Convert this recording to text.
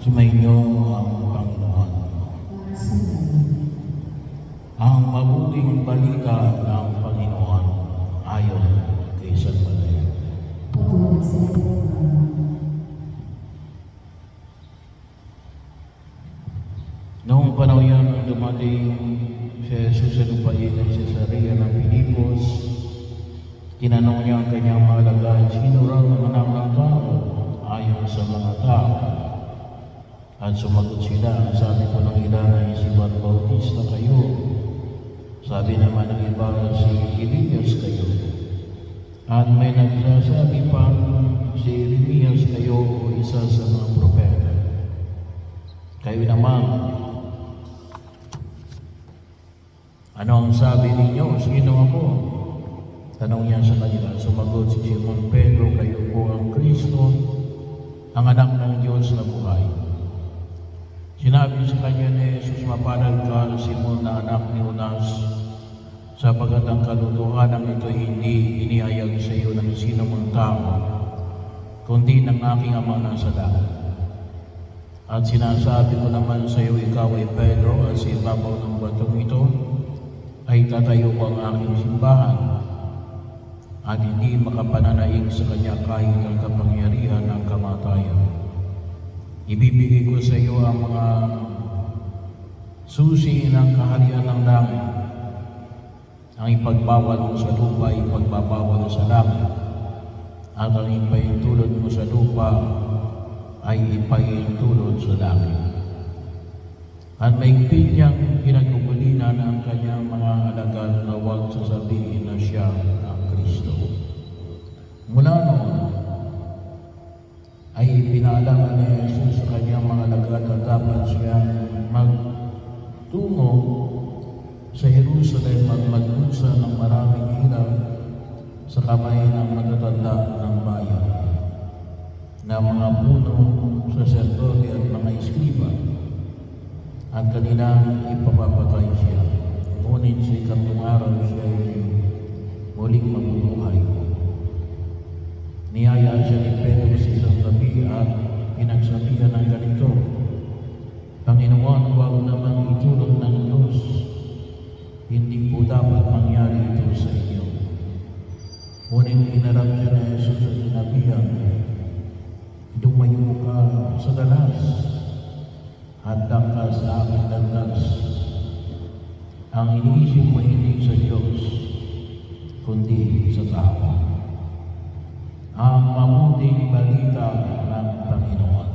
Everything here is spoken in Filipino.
Sumainyo ang Panginoon. Ang mabuting balita ng Panginoon ayon kay San Mateo. Noong panahon yan, dumating si Jesus sa lupain ng Cesarea ng Pilipos. Tinanong niya ang kanyang mga alagad, sino raw ang anak ng tao ayon sa mga tao? At sumagot sila, sabi po ng ilan ay si Juan Bautista kayo. Sabi naman ng iba, si Elias kayo. At may nagsasabi pang si Jeremias kayo o isa sa mga propeta. Kayo naman, ano ang sabi ninyo? Sino ako? Tanong niya sa kanila. Sumagot si Simon Pedro, kayo po ang Kristo, ang anak ng Diyos na buhay. Sinabi sa kanya ni Jesus, mapalad ka, Simon na anak ni Jonas, sapagkat ang katotohanan ito hindi inihayag sa iyo ng sino mang tao, kundi ng aking Ama nasa langit. At sinasabi ko naman sa iyo, ikaw ay Pedro, at sa ibabaw ng batong ito ay tatayo ko ang aking simbahan, at hindi makapananaig sa kanya kahit ang kapangyarihan ng kamatayan. Ibibigay ko sa iyo ang mga susi ng kaharian ng langit. Ang ipagbawal mo sa lupa, ipagbabawal sa langit. At ang ipaintulod mo sa lupa, ay ipaintulod sa langit. At maigpit niyang pinagkukulinan ang kanyang mga alagad na huwag sasabihin na siya ang Kristo. Mula noon, ay pinaalam ni Jesus sa kanyang mga alagad na dapat siyang magtungo sa Jerusalem at magdusa ng maraming hirap sa kamay ng matatanda ng bayan, na mga punong saserdote at mga iskriba, at kanilang ipapapatay siya. Ngunit sa ikatlong araw siya ay muling mabubuhay. Niyaya siya ni Pedro sa isang tabi at pinagsabihan ng ganito, Panginoon, huwag namang itulot ng Diyos. Hindi po dapat mangyari ito sa inyo. Ngunit inarap siya na Jesus at sinabihan, lumayo ka sa dalas at dangka sa aking landas. Ang iniisip mo hindi sa Diyos, kundi sa tao. Ang mabuting balita ng Panginoon.